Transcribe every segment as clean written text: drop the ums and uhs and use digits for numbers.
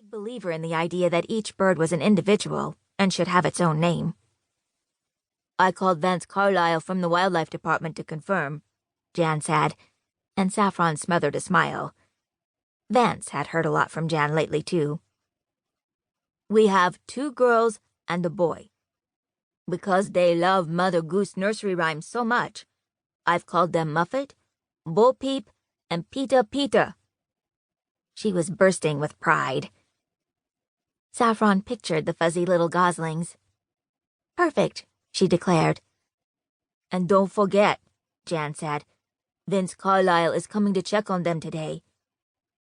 big believer in the idea that each bird was an individual and should have its own name. I called Vance Carlyle from the wildlife department to confirm, Jan said, and Saffron smothered a smile. Vance had heard a lot from Jan lately, too. We have 2 girls and a boy. Because they love Mother Goose nursery rhymes so much, I've called them Muffet, Bo Peep, and Peter Peter. She was bursting with pride. Saffron pictured the fuzzy little goslings. Perfect, she declared. And don't forget, Jan said, Vince Carlyle is coming to check on them today.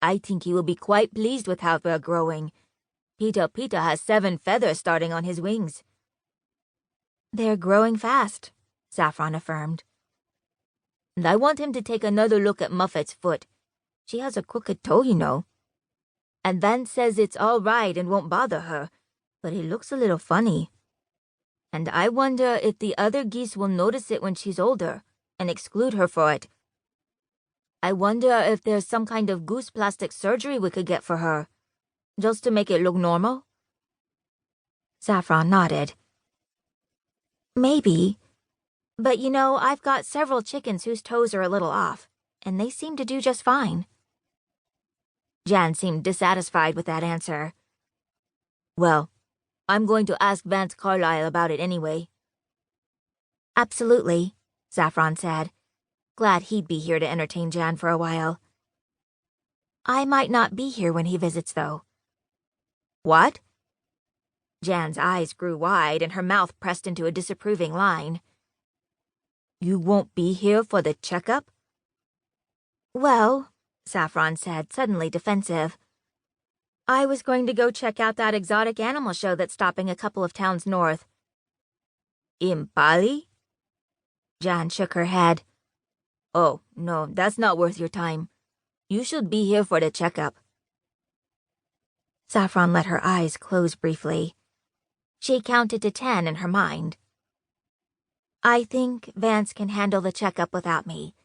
I think he will be quite pleased with how they're growing. Peter Peter has 7 feathers starting on his wings. They're growing fast, Saffron affirmed. And I want him to take another look at Muffet's foot. She has a crooked toe, you know. And Vance says it's all right and won't bother her, but it looks a little funny. And I wonder if the other geese will notice it when she's older and exclude her for it. I wonder if there's some kind of goose plastic surgery we could get for her, just to make it look normal. Saffron nodded. Maybe. But you know, I've got several chickens whose toes are a little off, and they seem to do just fine. Jan seemed dissatisfied with that answer. Well, I'm going to ask Vance Carlyle about it anyway. Absolutely, Saffron said, glad he'd be here to entertain Jan for a while. I might not be here when he visits, though. What? Jan's eyes grew wide and her mouth pressed into a disapproving line. You won't be here for the checkup? Well, Saffron said, suddenly defensive. I was going to go check out that exotic animal show that's stopping a couple of towns north. In Bali? Jan shook her head. Oh, no, that's not worth your time. You should be here for the checkup. Saffron let her eyes close briefly. She counted to 10 in her mind. I think Vance can handle the checkup without me,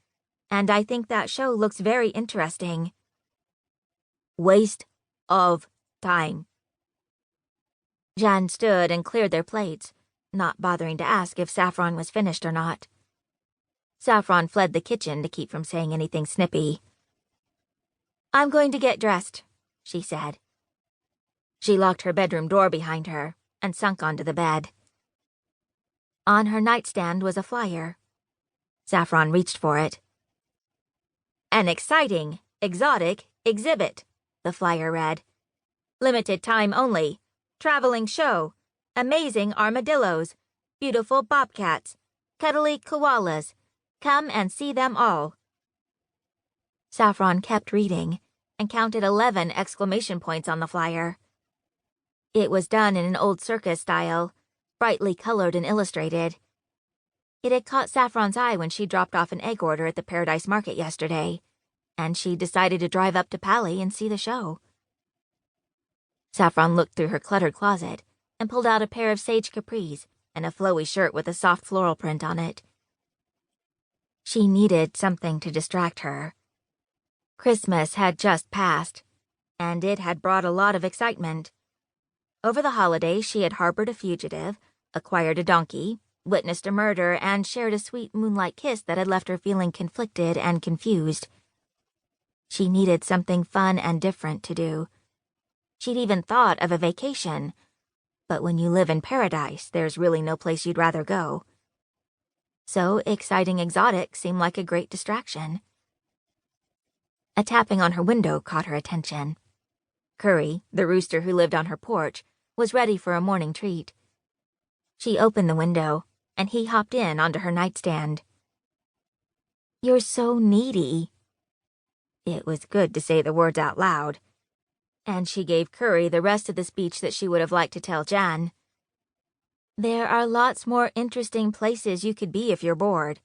and I think that show looks very interesting. Waste of time. Jan stood and cleared their plates, not bothering to ask if Saffron was finished or not. Saffron fled the kitchen to keep from saying anything snippy. I'm going to get dressed, she said. She locked her bedroom door behind her and sunk onto the bed. On her nightstand was a flyer. Saffron reached for it. An exciting, exotic exhibit, the flyer read. Limited time only. Traveling show. Amazing armadillos. Beautiful bobcats. Cuddly koalas. Come and see them all. Saffron kept reading and counted 11 exclamation points on the flyer. It was done in an old circus style, brightly colored and illustrated. It had caught Saffron's eye when she dropped off an egg order at the Paradise Market yesterday, and she decided to drive up to Pali and see the show. Saffron looked through her cluttered closet and pulled out a pair of sage capris and a flowy shirt with a soft floral print on it. She needed something to distract her. Christmas had just passed, and it had brought a lot of excitement. Over the holidays, she had harbored a fugitive, acquired a donkey, witnessed a murder, and shared a sweet moonlight kiss that had left her feeling conflicted and confused. She needed something fun and different to do. She'd even thought of a vacation, but when you live in paradise, there's really no place you'd rather go. So exciting exotic seemed like a great distraction. A tapping on her window caught her attention. Curry, the rooster who lived on her porch, was ready for a morning treat. She opened the window, and he hopped in onto her nightstand. You're so needy. It was good to say the words out loud, and she gave Curry the rest of the speech that she would have liked to tell Jan. There are lots more interesting places you could be if you're bored,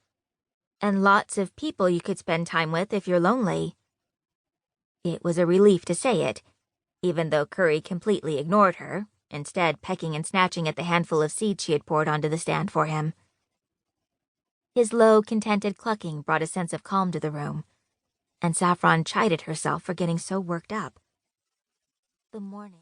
and lots of people you could spend time with if you're lonely. It was a relief to say it, even though Curry completely ignored her, instead pecking and snatching at the handful of seeds she had poured onto the stand for him. His low, contented clucking brought a sense of calm to the room, and Saffron chided herself for getting so worked up. The morning.